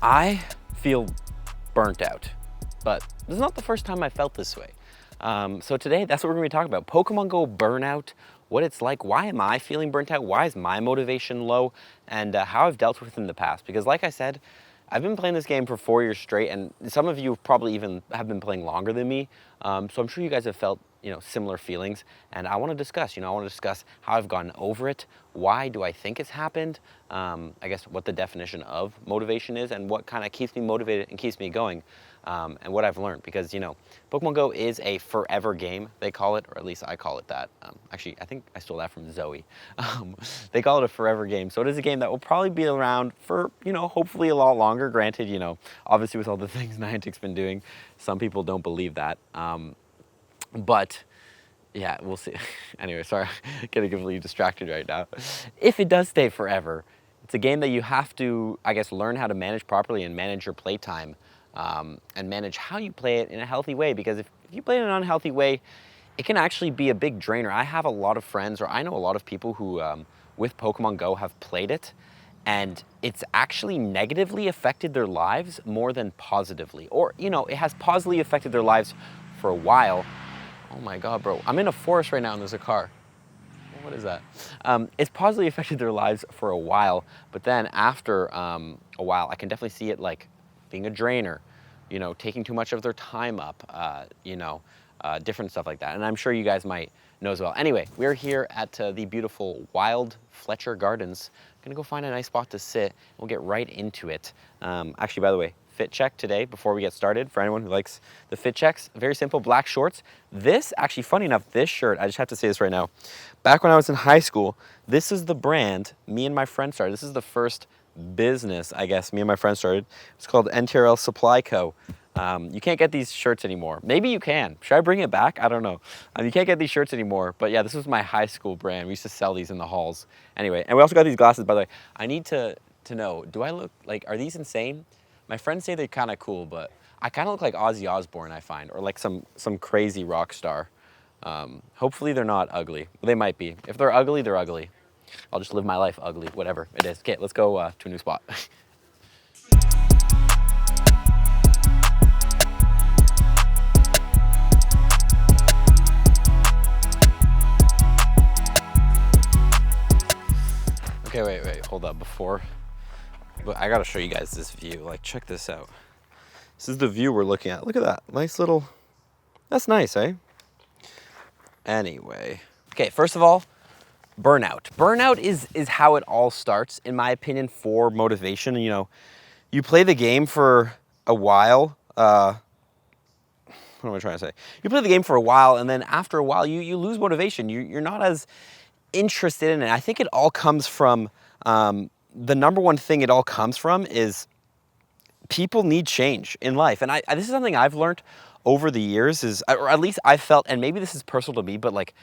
I feel burnt out, but this is not the first time I felt this way. So today, that's what we're gonna be talking about. Pokemon Go burnout, what it's like, why am I feeling burnt out, why is my motivation low, and how I've dealt with it in the past. Because like I said, I've been playing this game for 4 years straight, and some of you probably even have been playing longer than me. So I'm sure you guys have felt, similar feelings. And I want to discuss, how I've gotten over it. Why do I think it's happened? I guess what the definition of motivation is, and what kind of keeps me motivated and keeps me going. And what I've learned, because Pokemon Go is a forever game, they call it, or at least I call it that. Actually, I think I stole that from Zoe. They call it a forever game, so it is a game that will probably be around for hopefully a lot longer. Granted, obviously with all the things Niantic's been doing, some people don't believe that. But yeah, we'll see. Anyway, sorry, getting completely distracted right now. If it does stay forever, it's a game that you have to, I guess, learn how to manage properly and manage your playtime. And manage how you play it in a healthy way, because if you play it in an unhealthy way, it can actually be a big drainer. I have a lot of friends, or I know a lot of people who, with Pokemon Go, have played it, and it's actually negatively affected their lives more than positively. Or, it has positively affected their lives for a while. Oh my God, bro. I'm in a forest right now and there's a car. What is that? It's positively affected their lives for a while, but then after a while, I can definitely see it like being a drainer, taking too much of their time up, different stuff like that. And I'm sure you guys might know as well. Anyway, we're here at the beautiful Wild Fletcher Gardens. Gonna go find a nice spot to sit. We'll get right into it. Actually, by the way, fit check today before we get started for anyone who likes the fit checks. Very simple, black shorts. This, actually, funny enough, this shirt, I just have to say this right now. Back when I was in high school, this is the brand me and my friend started. This is the first business, I guess, me and my friend started. It's called NTRL Supply Co. You can't get these shirts anymore. Maybe you can. Should I bring it back? I don't know. You can't get these shirts anymore. But yeah, this was my high school brand. We used to sell these in the halls. Anyway, and we also got these glasses, by the way. I need to know, do I look like, are these insane? My friends say they're kind of cool, but I kind of look like Ozzy Osbourne, I find, or like some crazy rock star. Hopefully they're not ugly. They might be. If they're ugly, they're ugly. I'll just live my life ugly, whatever it is. Okay, let's go to a new spot. Okay, wait, hold up. But I gotta show you guys this view. Like, check this out. This is the view we're looking at. Look at that. Nice little, that's nice, eh? Anyway. Okay, first of all, burnout. Burnout is how it all starts, in my opinion, for motivation. You play the game for a while. What am I trying to say? You play the game for a while, and then after a while, you lose motivation. You're not as interested in it. I think it all comes from, the number one thing it all comes from is people need change in life. And this is something I've learned over the years, or at least I've felt, and maybe this is personal to me, but like,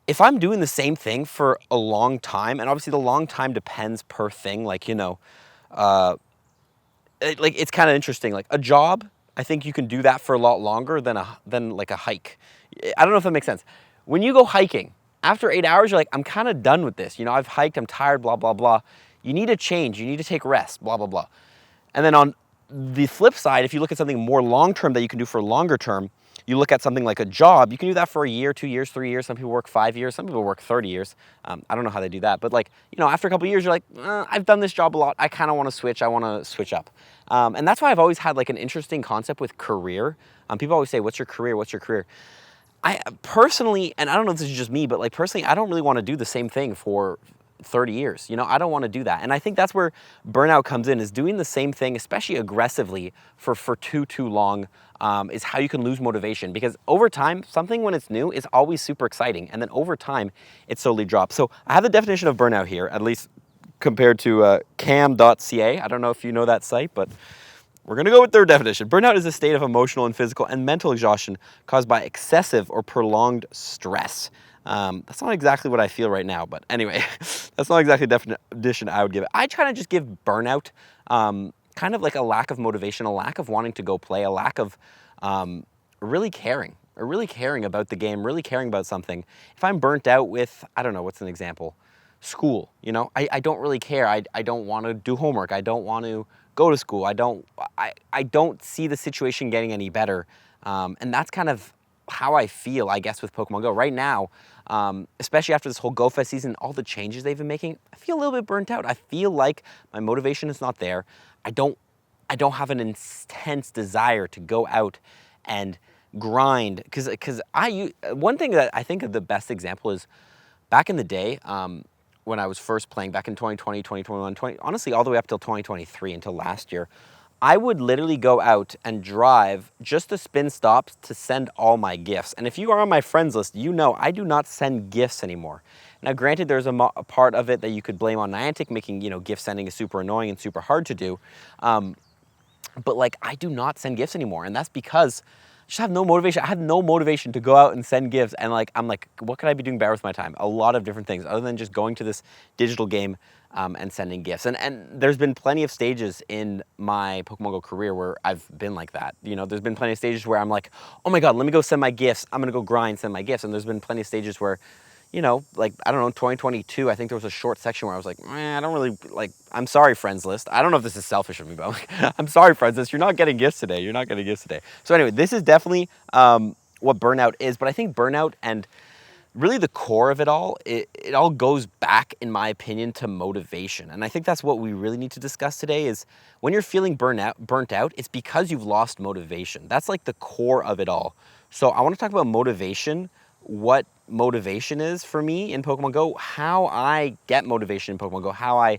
if I'm doing the same thing for a long time, and obviously the long time depends per thing, like, like it's kind of interesting. Like a job, I think you can do that for a lot longer than like a hike. I don't know if that makes sense. When you go hiking, after 8 hours, you're like, I'm kind of done with this. I've hiked, I'm tired, blah, blah, blah. You need a change, you need to take rest, blah, blah, blah. And then on the flip side, if you look at something more long-term that you can do for longer term, you look at something like a job, you can do that for a year, 2 years, 3 years. Some people work 5 years, some people work 30 years. I don't know how they do that, but like, after a couple of years, you're like, I've done this job a lot. I kind of want to switch. I want to switch up. And that's why I've always had like an interesting concept with career. People always say, what's your career? What's your career? I personally, and I don't know if this is just me, but like personally, I don't really want to do the same thing for 30 years. I don't want to do that. And I think that's where burnout comes in, is doing the same thing, especially aggressively for too long, is how you can lose motivation. Because over time, something when it's new is always super exciting. And then over time, it slowly drops. So I have the definition of burnout here, at least compared to cam.ca. I don't know if you know that site, but we're going to go with their definition. Burnout is a state of emotional and physical and mental exhaustion caused by excessive or prolonged stress. That's not exactly what I feel right now, but anyway, that's not exactly the definition I would give it. I try to just give burnout kind of like a lack of motivation, a lack of wanting to go play, a lack of really caring about the game, really caring about something. If I'm burnt out with, I don't know, what's an example? School, I don't really care. I don't want to do homework. I don't want to go to school. I don't see the situation getting any better. And that's kind of how I feel, I guess, with Pokemon Go. Right now, especially after this whole Go Fest season, all the changes they've been making, I feel a little bit burnt out. I feel like my motivation is not there. I don't have an intense desire to go out and grind. Because one thing that I think of the best example is back in the day, when I was first playing back in 2020, 2021, honestly, all the way up till 2023 until last year, I would literally go out and drive just to spin stops to send all my gifts. And if you are on my friends list, you know I do not send gifts anymore. Now, granted, there's a part of it that you could blame on Niantic, making, gift sending is super annoying and super hard to do. But like, I do not send gifts anymore. And that's because I just have no motivation. I have no motivation to go out and send gifts. And like, I'm like, what could I be doing better with my time? A lot of different things other than just going to this digital game and sending gifts. And there's been plenty of stages in my Pokemon Go career where I've been like that. There's been plenty of stages where I'm like, oh my God, let me go send my gifts. I'm going to go grind, send my gifts. And there's been plenty of stages where, like, I don't know, 2022, I think there was a short section where I was like, I don't really, like, I'm sorry, friends list. I don't know if this is selfish of me, but I'm like, I'm sorry, friends list. You're not getting gifts today. You're not getting gifts today. So anyway, this is definitely what burnout is. But I think burnout and really the core of it all all goes back, in my opinion, to motivation. And I think that's what we really need to discuss today is when you're feeling burnt out, it's because you've lost motivation. That's like the core of it all. So I want to talk about motivation, what motivation is for me in Pokemon Go, how I get motivation in Pokemon Go, how I,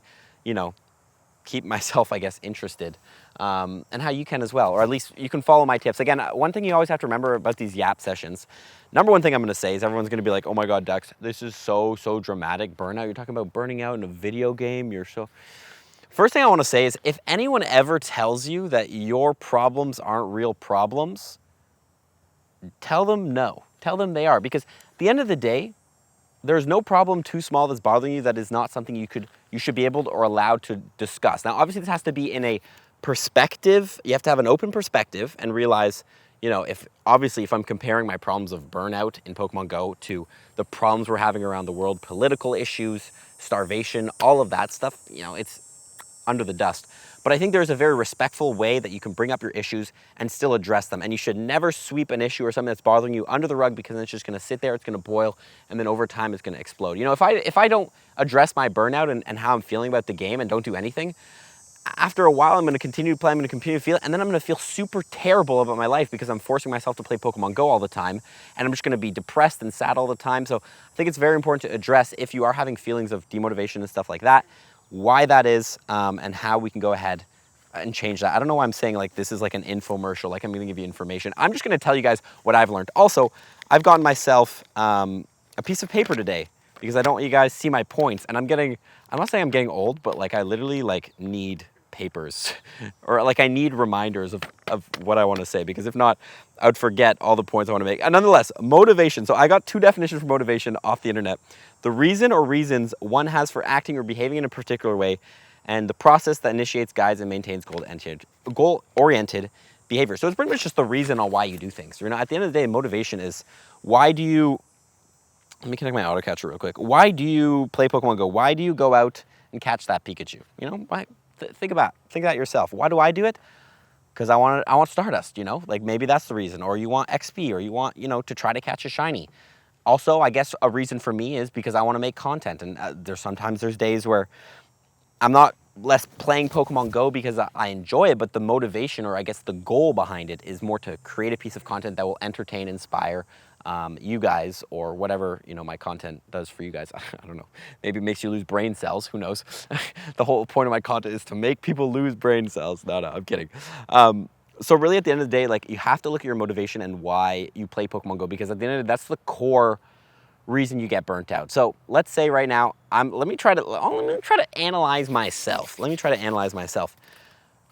keep myself, I guess, interested, and how you can as well, or at least you can follow my tips. Again, one thing you always have to remember about these YAP sessions, number one thing I'm going to say is everyone's going to be like, oh my God, Dex, this is so dramatic. Burnout. You're talking about burning out in a video game. First thing I want to say is if anyone ever tells you that your problems aren't real problems, tell them no. Tell them they are. Because at the end of the day, there's no problem too small that's bothering you that is not something you should be able to or allowed to discuss. Now, obviously, this has to be in a perspective. You have to have an open perspective and realize, if I'm comparing my problems of burnout in Pokemon Go to the problems we're having around the world, political issues, starvation, all of that stuff, it's under the dust. But I think there's a very respectful way that you can bring up your issues and still address them. And you should never sweep an issue or something that's bothering you under the rug, because it's just going to sit there, it's going to boil, and then over time it's going to explode. If I don't address my burnout and how I'm feeling about the game and don't do anything, after a while I'm going to continue to play, I'm going to continue to feel it, and then I'm going to feel super terrible about my life because I'm forcing myself to play Pokemon Go all the time, and I'm just going to be depressed and sad all the time. So I think it's very important to address, if you are having feelings of demotivation and stuff like that, why that is, and how we can go ahead and change that. I don't know why I'm saying like this is like an infomercial, like I'm going to give you information. I'm just going to tell you guys what I've learned. Also, I've gotten myself a piece of paper today because I don't want you guys to see my points. And I'm not saying I'm getting old, but like I literally like need papers or like I need reminders of what I want to say, because if not, I would forget all the points I want to make. And nonetheless, motivation. So I got 2 definitions for motivation off the internet. The reason or reasons one has for acting or behaving in a particular way, and the process that initiates, guides, and maintains goal-oriented behavior. So it's pretty much just the reason on why you do things. At the end of the day, motivation is why do you, let me connect my AUTOCATCHER real quick. Why do you play Pokemon Go? Why do you go out and catch that Pikachu? Why? Think about yourself. Why do I do it? Because I want Stardust, like maybe that's the reason. Or you want XP, or you want, to try to catch a shiny. Also, I guess a reason for me is because I want to make content. And there's days where I'm not less playing Pokemon Go because I enjoy it, but the motivation, or I guess the goal behind it, is more to create a piece of content that will entertain, inspire you guys, or whatever, my content does for you guys. I don't know. Maybe it makes you lose brain cells. Who knows? The whole point of my content is to make people lose brain cells. No, I'm kidding. So really, at the end of the day, like, you have to look at your motivation and why you play Pokemon Go, because at the end of the day, that's the core reason you get burnt out. So let's say right now, let me try to analyze myself. The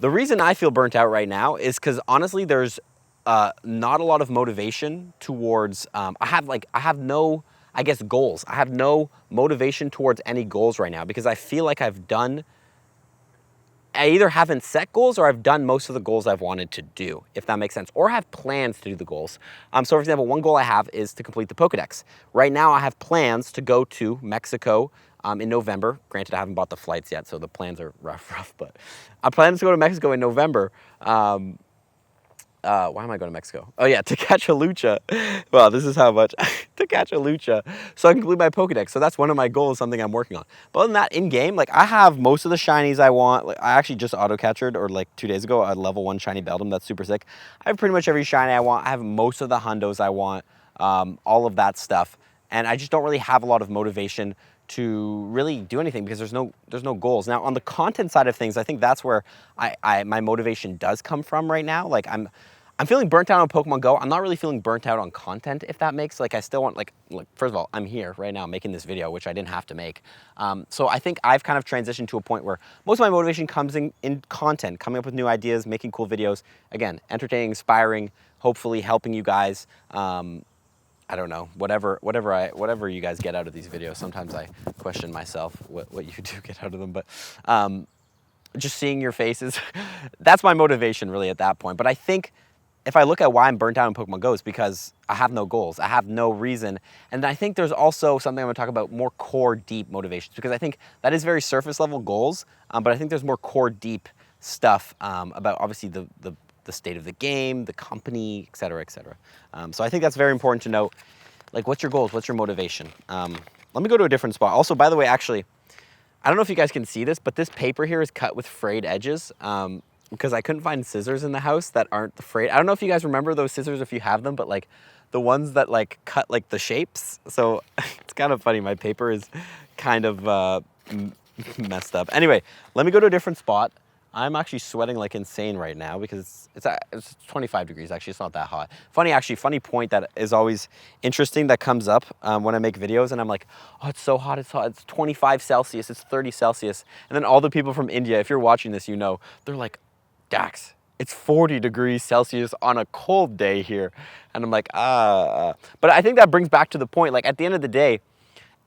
reason I feel burnt out right now is because honestly, there's not a lot of motivation towards, I have no, I guess, goals. I have no motivation towards any goals right now, because I feel like I either haven't set goals or I've done most of the goals I've wanted to do, if that makes sense, or have plans to do the goals. So for example, one goal I have is to complete the Pokedex. Right now I have plans to go to Mexico in November. Granted, I haven't bought the flights yet, so the plans are rough, but I'm planning to go to Mexico in November. Why am I going to Mexico? Oh yeah, to catch a lucha. Well, this is how much. To catch a lucha so I can complete my Pokedex. So that's one of my goals, something I'm working on. But other than that, in game, like I have most of the shinies I want. Like I actually just auto-catchered, or like 2 days ago, a level 1 shiny Beldum. That's super sick. I have pretty much every shiny I want. I have most of the hundos I want, all of that stuff. And I just don't really have a lot of motivation to really do anything because there's no goals. Now on the content side of things, I think that's where my motivation does come from right now. Like I'm feeling burnt out on Pokemon Go. I'm not really feeling burnt out on content, if that makes, like I still want, like first of all, I'm here right now making this video, which I didn't have to make. So I think I've kind of transitioned to a point where most of my motivation comes in content, coming up with new ideas, making cool videos. Again, entertaining, inspiring, hopefully helping you guys. I don't know, whatever you guys get out of these videos. Sometimes I question myself what you do get out of them, but just seeing your faces, that's my motivation really at that point. But I think if I look at why I'm burnt out in Pokemon Go, it's because I have no goals. I have no reason. And I think there's also something I'm gonna talk about, more core deep motivations, because I think that is very surface level goals, but I think there's more core deep stuff about obviously the state of the game, the company, et cetera, et cetera. So I think that's very important to know. Like, what's your goals? What's your motivation? Let me go to a different spot. Also, by the way, actually, I don't know if you guys can see this, but this paper here is cut with frayed edges because I couldn't find scissors in the house that aren't frayed. I don't know if you guys remember those scissors if you have them, but like the ones that like cut like the shapes. So it's kind of funny. My paper is kind of messed up. Anyway, let me go to a different spot. I'm actually sweating like insane right now because it's 25 degrees. Actually, it's not that hot. Funny point that is always interesting that comes up when I make videos and I'm like, oh, it's so hot, it's hot. It's 25 Celsius, it's 30 Celsius. And then all the people from India, if you're watching this, you know, they're like, Dax, it's 40 degrees Celsius on a cold day here. And I'm like, But I think that brings back to the point, like at the end of the day,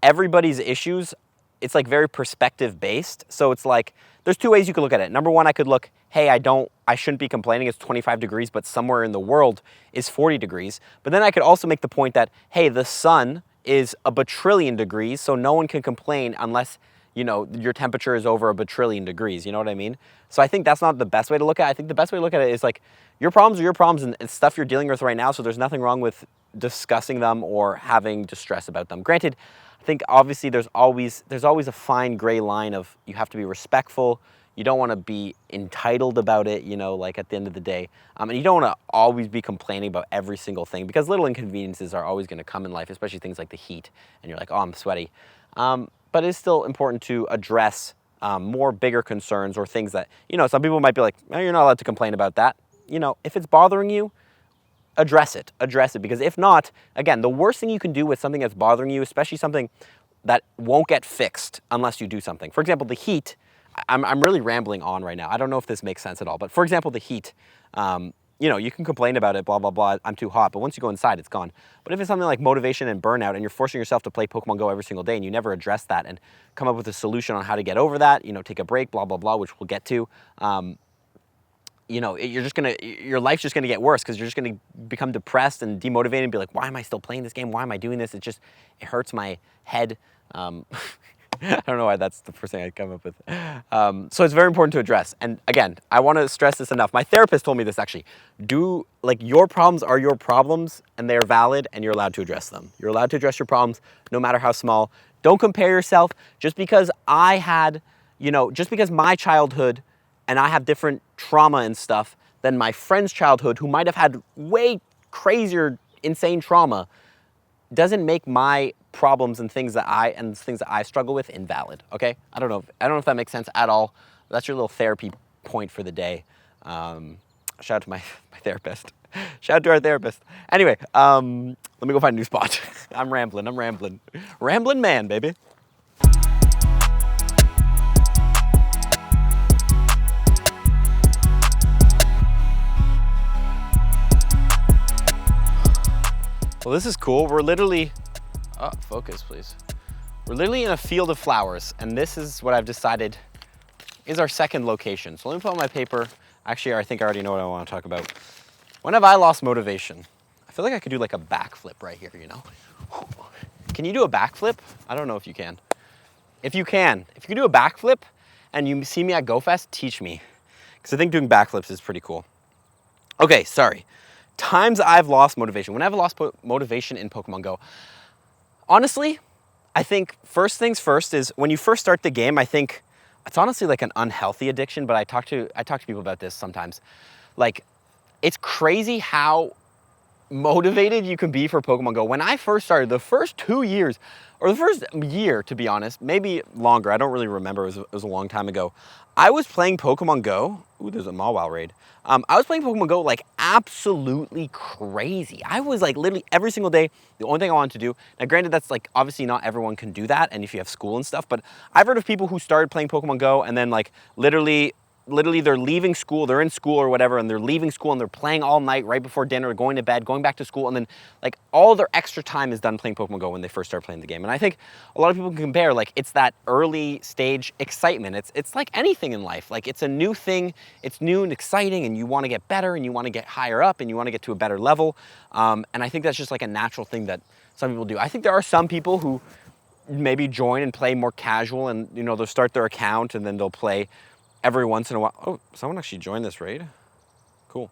everybody's issues, it's like very perspective based. So it's like, there's two ways you could look at it. Number one, I could look, hey, I shouldn't be complaining, it's 25 degrees, but somewhere in the world is 40 degrees. But then I could also make the point that, hey, the sun is a bajillion degrees, so no one can complain unless, you know, your temperature is over a bajillion degrees, you know what I mean? So I think that's not the best way to look at it. I think the best way to look at it is like, your problems are your problems and it's stuff you're dealing with right now, so there's nothing wrong with discussing them or having distress about them. Granted, I think obviously there's always a fine gray line of you have to be respectful, you don't want to be entitled about it, you know, like at the end of the day, and you don't want to always be complaining about every single thing because little inconveniences are always going to come in life, especially things like the heat, and you're like, oh, I'm sweaty. But it's still important to address more bigger concerns or things that, you know, some people might be like, oh, you're not allowed to complain about that. You know, if it's bothering you, address it, because if not, again, the worst thing you can do with something that's bothering you, especially something that won't get fixed unless you do something. For example, the heat, I'm really rambling on right now. I don't know if this makes sense at all, but for example, the heat, you know, you can complain about it, blah, blah, blah, I'm too hot, but once you go inside, it's gone. But if it's something like motivation and burnout and you're forcing yourself to play Pokemon Go every single day and you never address that and come up with a solution on how to get over that, you know, take a break, blah, blah, blah, which we'll get to, you know, your life's just gonna get worse because you're just gonna become depressed and demotivated and be like, why am I still playing this game? Why am I doing this? It hurts my head. I don't know why that's the first thing I'd come up with. So it's very important to address. And again, I wanna stress this enough. My therapist told me this actually. Your problems are your problems and they're valid and you're allowed to address them. You're allowed to address your problems no matter how small. Don't compare yourself just because just because my childhood and I have different trauma and stuff than my friend's childhood who might have had way crazier, insane trauma, doesn't make my problems and things that I struggle with invalid, okay? I don't know if that makes sense at all. That's your little therapy point for the day. Shout out to my therapist. Shout out to our therapist. Anyway, let me go find a new spot. I'm rambling. Rambling man, baby. Well, this is cool. We're literally, focus please. We're literally in a field of flowers, and this is what I've decided is our second location. So let me put on my paper. Actually, I think I already know what I want to talk about. When have I lost motivation? I feel like I could do like a backflip right here, you know? Can you do a backflip? I don't know if you can. If you can do a backflip and you see me at GoFest, teach me. Because I think doing backflips is pretty cool. Okay, sorry. Times I've lost motivation. When I've lost motivation in Pokemon Go, honestly, I think first things first is when you first start the game, I think it's honestly like an unhealthy addiction, but I talk to people about this sometimes. Like, it's crazy how motivated you can be for Pokemon Go. When I first started, the first 2 years, or the first year, to be honest, maybe longer, I don't really remember, it was a long time ago, I was playing Pokemon Go. Ooh, there's a Mawile raid. I was playing Pokemon Go like absolutely crazy. I was like literally every single day, the only thing I wanted to do. Now granted, that's like obviously not everyone can do that, and if you have school and stuff, but I've heard of people who started playing Pokemon Go and then like literally they're leaving school, they're in school or whatever, and they're leaving school and they're playing all night right before dinner, going to bed, going back to school, and then like all their extra time is done playing Pokemon Go when they first start playing the game. And I think a lot of people can compare, like, it's that early stage excitement. It's like anything in life. Like, it's a new thing, it's new and exciting, and you want to get better and you want to get higher up and you want to get to a better level. And I think that's just like a natural thing that some people do. I think there are some people who maybe join and play more casual, and you know, they'll start their account and then they'll play every once in a while. Oh, someone actually joined this raid. Cool.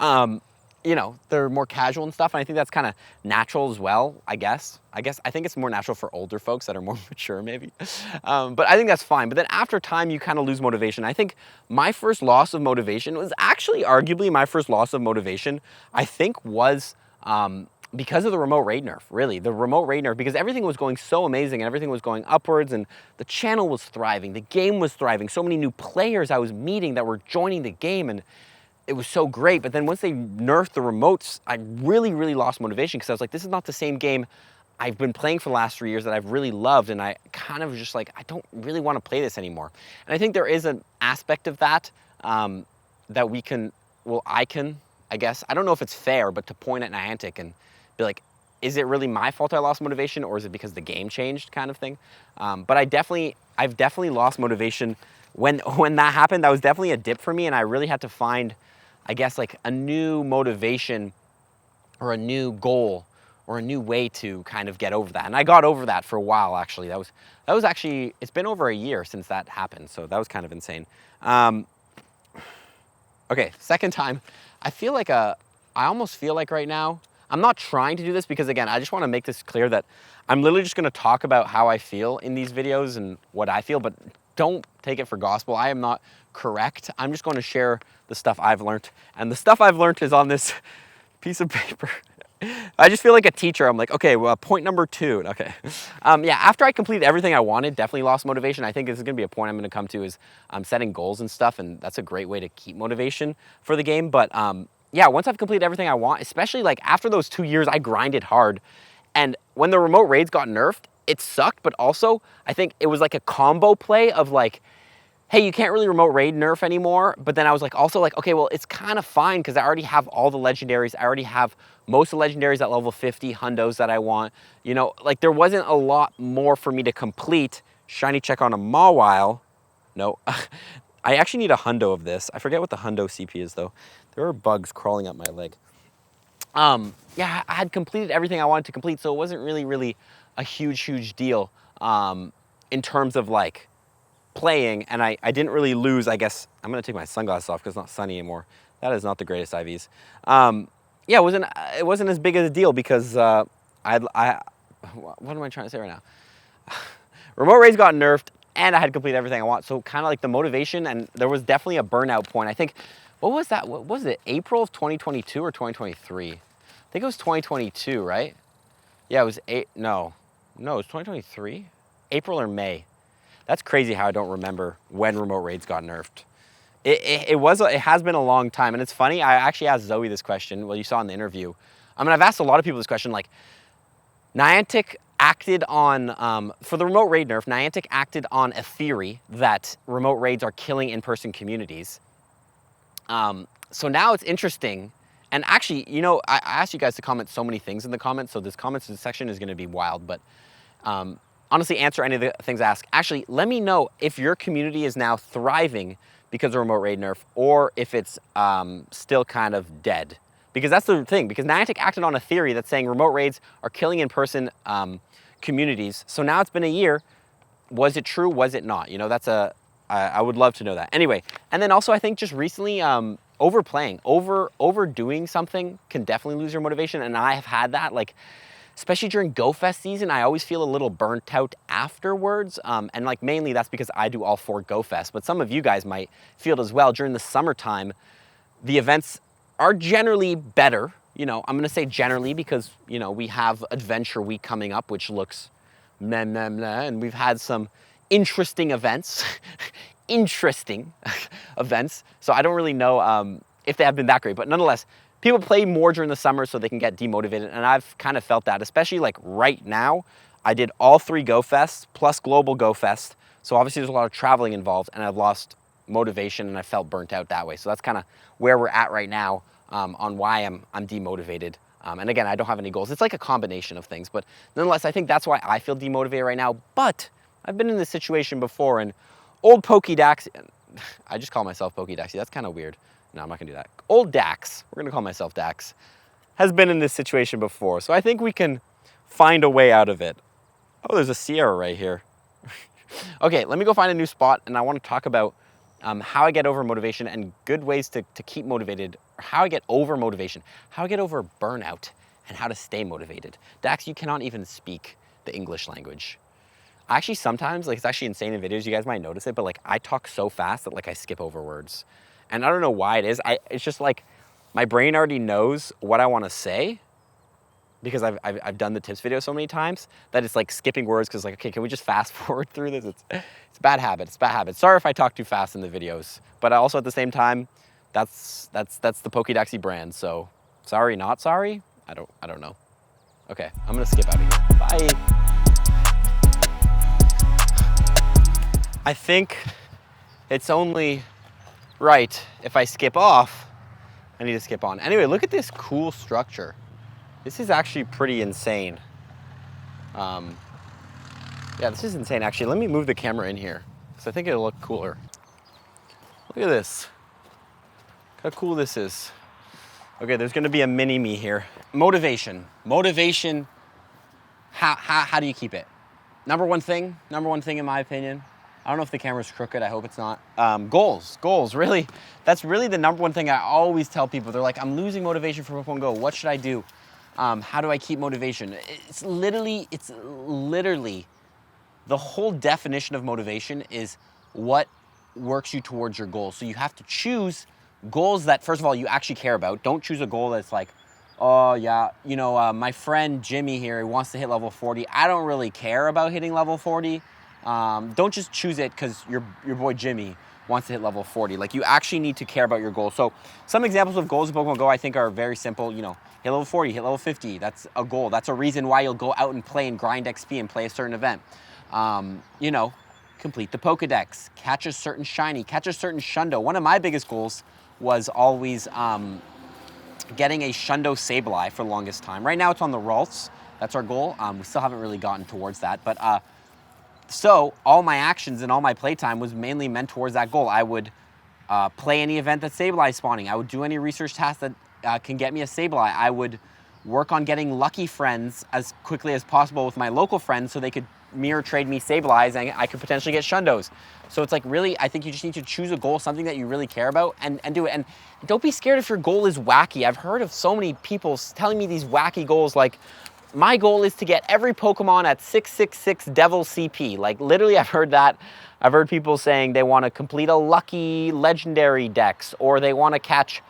You know, they're more casual and stuff, and I think that's kind of natural as well, I guess. I think it's more natural for older folks that are more mature, maybe. But I think that's fine. But then after time, you kind of lose motivation. I think my first loss of motivation was actually arguably my first loss of motivation, I think was because of the remote raid nerf, really. The remote raid nerf, because everything was going so amazing and everything was going upwards and the channel was thriving, the game was thriving, so many new players I was meeting that were joining the game, and it was so great. But then once they nerfed the remotes, I really, really lost motivation, because I was like, this is not the same game I've been playing for the last 3 years that I've really loved, and I kind of just like, I don't really want to play this anymore. And I think there is an aspect of that that we can, well, I guess, I don't know if it's fair, but to point at Niantic and be like, is it really my fault I lost motivation, or is it because the game changed, kind of thing? But I've definitely lost motivation when that happened. That was definitely a dip for me, and I really had to find, I guess, like a new motivation or a new goal or a new way to kind of get over that. And I got over that for a while, actually. That was actually, it's been over a year since that happened, so that was kind of insane. Okay, second time. I almost feel like right now, I'm not trying to do this because, again, I just want to make this clear that I'm literally just going to talk about how I feel in these videos and what I feel, but don't take it for gospel. I am not correct. I'm just going to share the stuff I've learned, and the stuff I've learned is on this piece of paper. I just feel like a teacher. I'm like, okay, well, point number 2. Okay. Yeah, after I completed everything I wanted, definitely lost motivation. I think this is going to be a point I'm going to come to, is setting goals and stuff, and that's a great way to keep motivation for the game. But yeah, once I've completed everything I want, especially like after those 2 years, I grinded hard. And when the remote raids got nerfed, it sucked, but also I think it was like a combo play of like, hey, you can't really remote raid nerf anymore. But then I was like, also like, okay, well, it's kind of fine because I already have all the legendaries. I already have most of the legendaries at level 50, hundos that I want. You know, like there wasn't a lot more for me to complete. Shiny check on a Mawile. No, I actually need a hundo of this. I forget what the hundo CP is though. There are bugs crawling up my leg. Yeah, I had completed everything I wanted to complete, so it wasn't really a huge deal in terms of like playing, and I didn't really lose. I guess I'm gonna take my sunglasses off because it's not sunny anymore. That is not the greatest IVs. Yeah, it wasn't as big of a deal because what am I trying to say right now? Remote raids got nerfed, and I had completed everything I want. So kind of like the motivation, and there was definitely a burnout point. I think, what was that? What was it? April of 2022 or 2023? I think it was 2022, right? Yeah, it was no, it was 2023. April or May. That's crazy how I don't remember when remote raids got nerfed. It has been a long time, and it's funny. I actually asked Zoe this question. Well, you saw in the interview. I mean, I've asked a lot of people this question. Like, Niantic acted on for the remote raid nerf. Niantic acted on a theory that remote raids are killing in-person communities. So now it's interesting. And actually, you know, I asked you guys to comment so many things in the comments, so this comments section is going to be wild. But honestly, answer any of the things I ask. Actually, let me know if your community is now thriving because of remote raid nerf, or if it's still kind of dead. Because that's the thing, because Niantic acted on a theory that's saying remote raids are killing in-person communities. So now it's been a year. was it true? Was it not? You know, I would love to know that. Anyway, and then also I think just recently, overplaying, overdoing something can definitely lose your motivation. And I have had that, like, especially during Go Fest season, I always feel a little burnt out afterwards. And like mainly that's because I do all 4 Go Fest, but some of you guys might feel it as well. During the summertime, the events are generally better. You know, I'm gonna say generally because, you know, we have Adventure Week coming up, which looks meh, meh, meh, and we've had some interesting events, interesting events. So I don't really know if they have been that great, but nonetheless, people play more during the summer so they can get demotivated, and I've kind of felt that, especially like right now. I did all 3 Go Fests plus Global Go Fest, so obviously there's a lot of traveling involved, and I've lost motivation and I felt burnt out that way. So that's kind of where we're at right now on why I'm demotivated. And again, I don't have any goals. It's like a combination of things, but nonetheless, I think that's why I feel demotivated right now. But I've been in this situation before, and old Pokédax, I just call myself Pokédaxy. That's kind of weird. No, I'm not gonna do that. Old Dax, we're gonna call myself Dax, has been in this situation before. So I think we can find a way out of it. Oh, there's a Sierra right here. Okay, let me go find a new spot, and I want to talk about how I get over motivation and good ways to keep motivated, or how I get over motivation, how I get over burnout, and how to stay motivated. Dax, you cannot even speak the English language. I actually sometimes, like, it's actually insane in videos, you guys might notice it, but like I talk so fast that like I skip over words. And I don't know why it is. It's just like my brain already knows what I want to say because I've done the tips video so many times that it's like skipping words because like, okay, can we just fast forward through this? It's a bad habit. It's a bad habit. Sorry if I talk too fast in the videos, but also at the same time, that's the Pokédaxy brand. So sorry, not sorry. I don't know. Okay, I'm gonna skip out of here. Bye. I think it's only right if I skip off, I need to skip on. Anyway, look at this cool structure. This is actually pretty insane. Yeah, this is insane actually. Let me move the camera in here because I think it'll look cooler. Look at this. Look how cool this is. Okay, there's gonna be a mini me here. Motivation. Motivation, how do you keep it? Number one thing in my opinion, I don't know if the camera's crooked, I hope it's not. Goals, really. That's really the number one thing I always tell people. They're like, I'm losing motivation for Pokemon Go. What should I do? How do I keep motivation? It's literally, the whole definition of motivation is what works you towards your goals. So you have to choose goals that, first of all, you actually care about. Don't choose a goal that's like, oh yeah, you know, my friend Jimmy here, he wants to hit level 40. I don't really care about hitting level 40. Don't just choose it because your boy Jimmy wants to hit level 40. Like, you actually need to care about your goals. So some examples of goals in Pokemon Go I think are very simple. You know, hit level 40, hit level 50. That's a goal. That's a reason why you'll go out and play and grind XP and play a certain event. You know, complete the Pokedex, catch a certain shiny, catch a certain Shundo. One of my biggest goals was always getting a Shundo Sableye for the longest time. Right now it's on the Ralts. That's our goal. We still haven't really gotten towards that, but so all my actions and all my playtime was mainly meant towards that goal. I would play any event that's Sableye spawning. I would do any research tasks that can get me a Sableye. I would work on getting lucky friends as quickly as possible with my local friends so they could mirror trade me Sableyes and I could potentially get Shundos. So it's like, really, I think you just need to choose a goal, something that you really care about, and do it. And don't be scared if your goal is wacky. I've heard of so many people telling me these wacky goals like, my goal is to get every Pokemon at 666 Devil CP. Like, literally, I've heard that. I've heard people saying they want to complete a lucky legendary dex, or they want to catch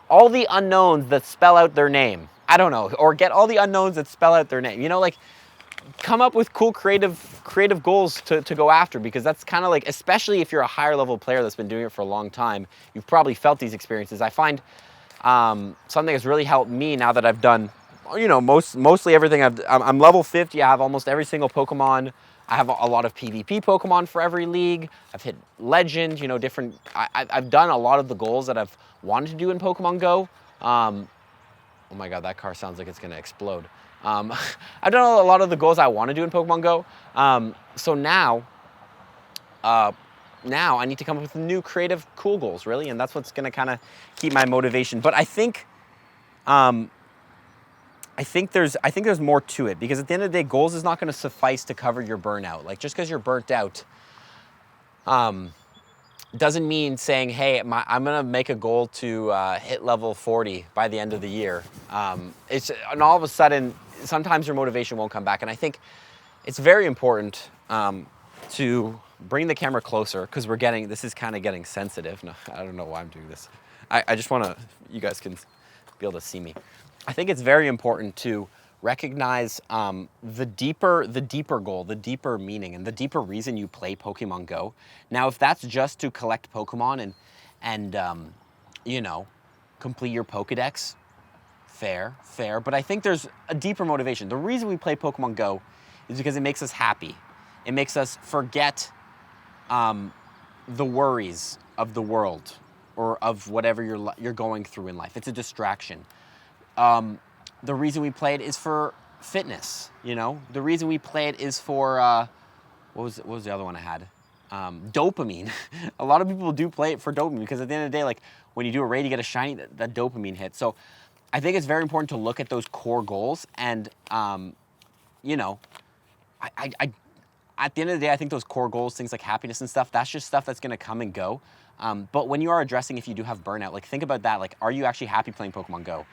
all the unknowns that spell out their name. I don't know, or get all the unknowns that spell out their name. You know, like, come up with cool creative goals to go after, because that's kind of like, especially if you're a higher level player that's been doing it for a long time, you've probably felt these experiences. I find something that's really helped me now that I've done, you know, mostly everything. I'm level 50. I have almost every single Pokemon. I have a lot of PvP Pokemon for every league. I've hit Legend, you know, different. I've done a lot of the goals that I've wanted to do in Pokemon Go. Oh my God, that car sounds like it's gonna explode. I've done a lot of the goals I want to do in Pokemon Go. So now I need to come up with new creative, cool goals, really, and that's what's gonna kind of keep my motivation. But I think I think there's more to it, because at the end of the day, goals is not going to suffice to cover your burnout. Like, just because you're burnt out, doesn't mean saying, hey, I'm gonna make a goal to hit level 40 by the end of the year. And all of a sudden, sometimes your motivation won't come back. And I think it's very important to bring the camera closer, because this is kind of getting sensitive. No, I don't know why I'm doing this. I just wanna, you guys can be able to see me. I think it's very important to recognize the deeper goal, the deeper meaning, and the deeper reason you play Pokemon Go. Now, if that's just to collect Pokemon and you know, complete your Pokedex, fair. But I think there's a deeper motivation. The reason we play Pokemon Go is because it makes us happy. It makes us forget the worries of the world or of whatever you're going through in life. It's a distraction. The reason we play it is for fitness, you know? The reason we play it is for, what was the other one I had? Dopamine. A lot of people do play it for dopamine, because at the end of the day, like, when you do a raid, you get a shiny, that dopamine hit. So I think it's very important to look at those core goals, and, you know, at the end of the day, I think those core goals, things like happiness and stuff, that's just stuff that's gonna come and go. But when you are addressing, if you do have burnout, like, think about that. Like, are you actually happy playing Pokemon Go?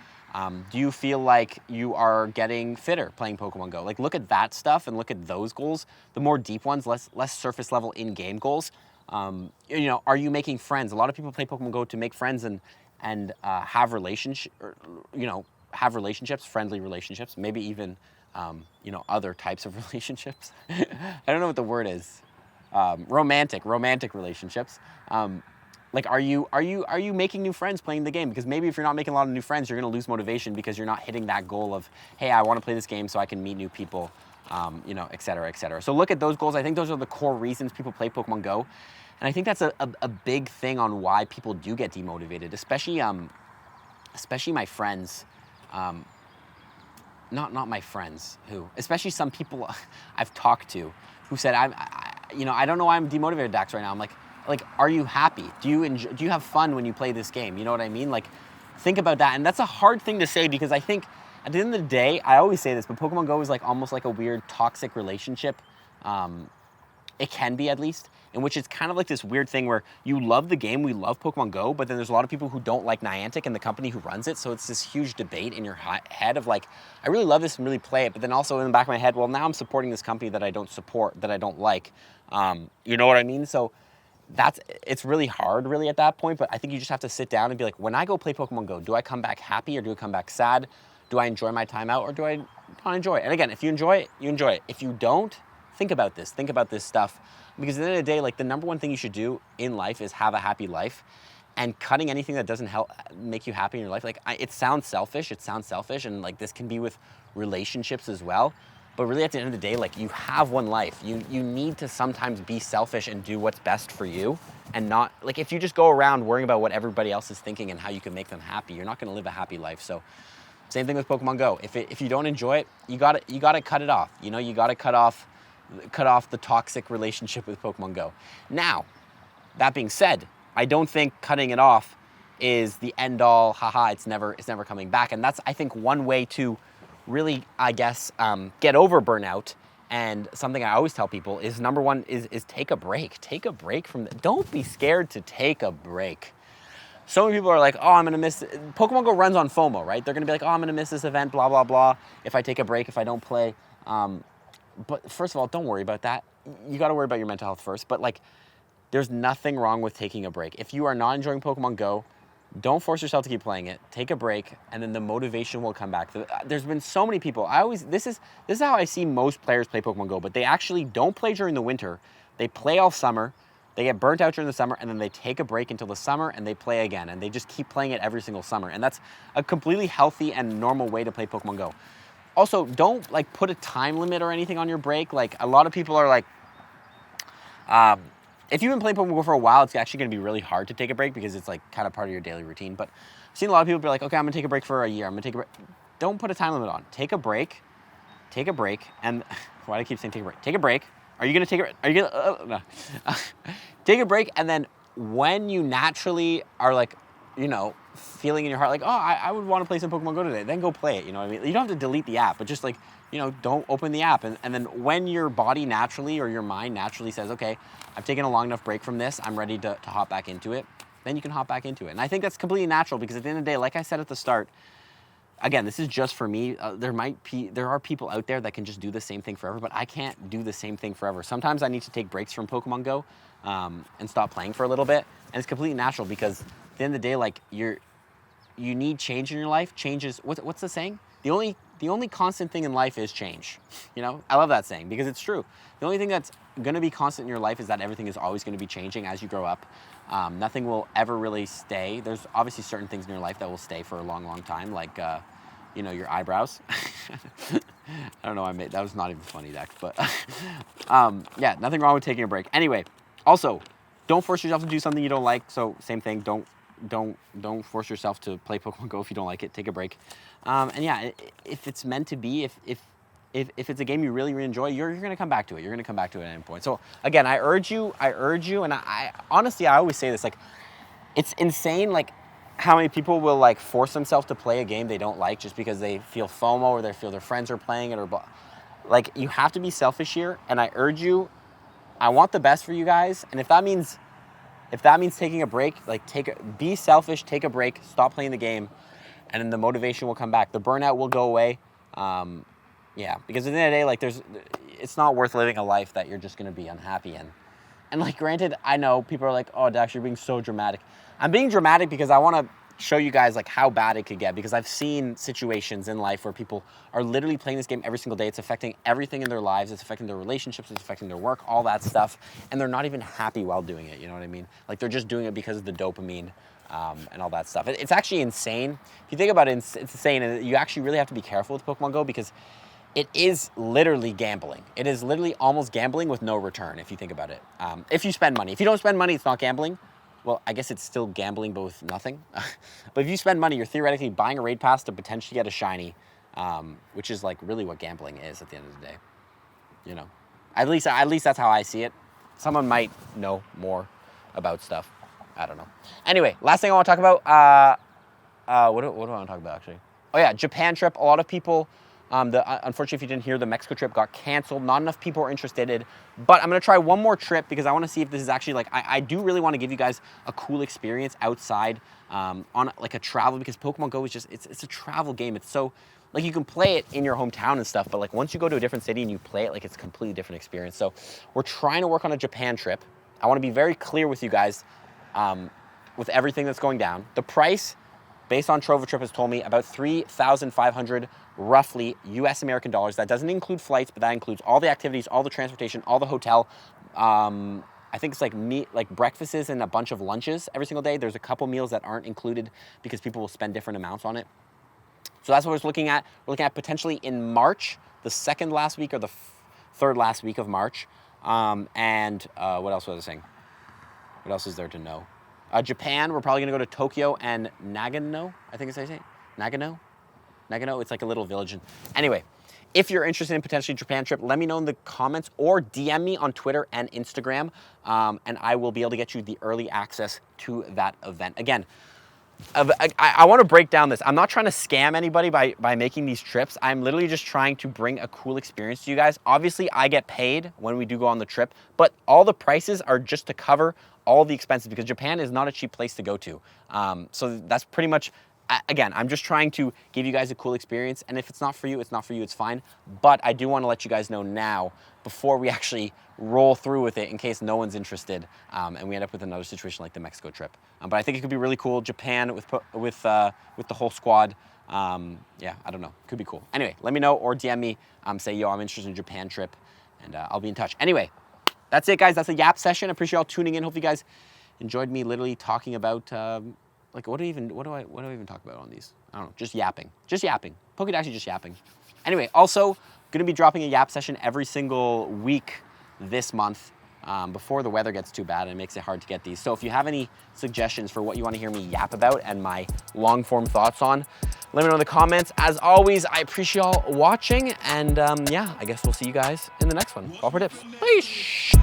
Do you feel like you are getting fitter playing Pokemon Go? Like, look at that stuff and look at those goals, the more deep ones, less surface level in-game goals. You know, are you making friends? A lot of people play Pokemon Go to make friends and have have relationships, friendly relationships, maybe even you know, other types of relationships. I don't know what the word is. Romantic relationships. Like, are you making new friends playing the game? Because maybe if you're not making a lot of new friends, you're gonna lose motivation, because you're not hitting that goal of, hey, I wanna play this game so I can meet new people, you know, et cetera, et cetera. So look at those goals. I think those are the core reasons people play Pokemon Go. And I think that's a big thing on why people do get demotivated, especially my friends, not my friends, especially some people I've talked to who said, you know, I don't know why I'm demotivated, Dax, right now. I'm like, are you happy? Do you have fun when you play this game? You know what I mean? Like, think about that. And that's a hard thing to say, because I think at the end of the day, I always say this, but Pokemon Go is like almost like a weird toxic relationship. It can be, at least, in which it's kind of like this weird thing where you love the game, we love Pokemon Go, but then there's a lot of people who don't like Niantic and the company who runs it. So it's this huge debate in your head of like, I really love this and really play it, but then also in the back of my head, well, now I'm supporting this company that I don't support, that I don't like. You know what I mean? So it's really hard, really, at that point. But I think you just have to sit down and be like, when I go play Pokemon Go, do I come back happy or do I come back sad? Do I enjoy my time out or do I not enjoy it? And again, if you enjoy it, you enjoy it. If you don't, think about this stuff. Because at the end of the day, like, the number one thing you should do in life is have a happy life. And cutting anything that doesn't help make you happy in your life, like, it sounds selfish, and like, this can be with relationships as well. But really, at the end of the day, like, you have one life. You need to sometimes be selfish and do what's best for you, and not, like, if you just go around worrying about what everybody else is thinking and how you can make them happy, you're not gonna live a happy life. So same thing with Pokemon Go. If you don't enjoy it, you gotta cut it off. You know, you gotta cut off the toxic relationship with Pokemon Go. Now, that being said, I don't think cutting it off is the end all, haha, it's never coming back. And that's, I think, one way to really, I guess, get over burnout. And something I always tell people is, number one is take a break. Take a break don't be scared to take a break. So many people are like, oh, I'm gonna miss, Pokemon Go runs on FOMO, right? They're gonna be like, oh, I'm gonna miss this event, blah, blah, blah, if I take a break, if I don't play. But first of all, don't worry about that. You gotta worry about your mental health first. But like, there's nothing wrong with taking a break. If you are not enjoying Pokemon Go, don't force yourself to keep playing it. Take a break, and then the motivation will come back. There's been so many people. This is how I see most players play Pokemon Go, but they actually don't play during the winter. They play all summer. They get burnt out during the summer, and then they take a break until the summer, and they play again. And they just keep playing it every single summer. And that's a completely healthy and normal way to play Pokemon Go. Also, don't like put a time limit or anything on your break. Like, a lot of people are like, if you've been playing Pokemon Go for a while, it's actually gonna be really hard to take a break because it's like kind of part of your daily routine. But I've seen a lot of people be like, okay, I'm gonna take a break for a year. I'm gonna take a break. Don't put a time limit on. Take a break, and why do I keep saying take a break? Take a break. Are you gonna take a, are you gonna, no. Take a break, and then when you naturally are like, you know, feeling in your heart like, oh, I would want to play some Pokemon Go today, then go play it, you know what I mean? You don't have to delete the app, but just like, you know, don't open the app. And then when your body naturally or your mind naturally says, okay, I've taken a long enough break from this, I'm ready to hop back into it, then you can hop back into it. And I think that's completely natural because at the end of the day, like I said at the start, again, this is just for me. There are people out there that can just do the same thing forever, but I can't do the same thing forever. Sometimes I need to take breaks from Pokemon Go and stop playing for a little bit. And it's completely natural because at the end of the day, like you need change in your life. Change is, what's the saying? The only constant thing in life is change. You know, I love that saying because it's true. The only thing that's going to be constant in your life is that everything is always going to be changing as you grow up. Nothing will ever really stay. There's obviously certain things in your life that will stay for a long, long time, like, you know, your eyebrows. I don't know, that was not even funny, Dex, but yeah, nothing wrong with taking a break. Anyway, also, don't force yourself to do something you don't like. So same thing, don't force yourself to play Pokemon Go if you don't like it. Take a break. And yeah, if it's meant to be, if it's a game you really, really enjoy, you're going to come back to it. You're going to come back to it at any point. So again, I urge you, and I honestly, I always say this, like, it's insane, like, how many people will, like, force themselves to play a game they don't like just because they feel FOMO or they feel their friends are playing it or, like, you have to be selfish here, and I urge you, I want the best for you guys, and if that means taking a break, like, be selfish, take a break, stop playing the game, and then the motivation will come back. The burnout will go away. Yeah, because at the end of the day, like, it's not worth living a life that you're just going to be unhappy in. And, like, granted, I know people are like, oh, Dax, you're being so dramatic. I'm being dramatic because I want to show you guys, like, how bad it could get, because I've seen situations in life where people are literally playing this game every single day. It's affecting everything in their lives. It's affecting their relationships. It's affecting their work, all that stuff. And they're not even happy while doing it. You know what I mean? Like, they're just doing it because of the dopamine and all that stuff. It's actually insane. If you think about it, it's insane. And you actually really have to be careful with Pokemon Go because it is literally gambling. It is literally almost gambling with no return, if you think about it. If you spend money. If you don't spend money, it's not gambling. Well, I guess it's still gambling, but with nothing. But if you spend money, you're theoretically buying a raid pass to potentially get a shiny, which is, like, really what gambling is at the end of the day. You know, at least that's how I see it. Someone might know more about stuff. I don't know. Anyway, last thing I want to talk about. What do I want to talk about, actually? Oh yeah, Japan trip. A lot of people. Unfortunately, if you didn't hear, the Mexico trip got canceled. Not enough people are interested in it, but I'm going to try one more trip because I want to see if this is actually, like, I do really want to give you guys a cool experience outside on, like, a travel, because Pokemon Go is just, it's a travel game. It's so, like, you can play it in your hometown and stuff, but, like, once you go to a different city and you play it, like, it's a completely different experience. So we're trying to work on a Japan trip. I want to be very clear with you guys with everything that's going down. The price, based on Trovo Trip, has told me about $3,500 roughly US American dollars. That doesn't include flights, but that includes all the activities, all the transportation, all the hotel. I think it's like breakfasts and a bunch of lunches every single day. There's a couple meals that aren't included because people will spend different amounts on it. So that's what we're looking at. We're looking at potentially in March, the second last week or the third last week of March. What else was I saying? What else is there to know? Japan, we're probably going to go to Tokyo and Nagano, I think it's how you say it. Nagano, it's like a little village. Anyway, if you're interested in potentially Japan trip, let me know in the comments or DM me on Twitter and Instagram, and I will be able to get you the early access to that event. Again, I want to break down this. I'm not trying to scam anybody by making these trips. I'm literally just trying to bring a cool experience to you guys. Obviously, I get paid when we do go on the trip, but all the prices are just to cover all the expenses because Japan is not a cheap place to go to. So that's pretty much, again, I'm just trying to give you guys a cool experience. And if it's not for you, it's not for you, it's fine. But I do want to let you guys know now before we actually roll through with it in case no one's interested and we end up with another situation like the Mexico trip. But I think it could be really cool. Japan with the whole squad. Yeah, I don't know. Could be cool. Anyway, let me know or DM me. Say, yo, I'm interested in Japan trip, and I'll be in touch. Anyway, that's it, guys. That's a YAP session. I appreciate y'all tuning in. Hope you guys enjoyed me literally talking about like what do I even talk about on these? I don't know. Just yapping. Just yapping. Pokédex, just yapping. Anyway, also gonna be dropping a YAP session every single week this month. Before the weather gets too bad and it makes it hard to get these. So if you have any suggestions for what you want to hear me yap about and my long form thoughts on, let me know in the comments. As always, I appreciate y'all watching, and yeah, I guess we'll see you guys in the next one. Call for dips. Peace.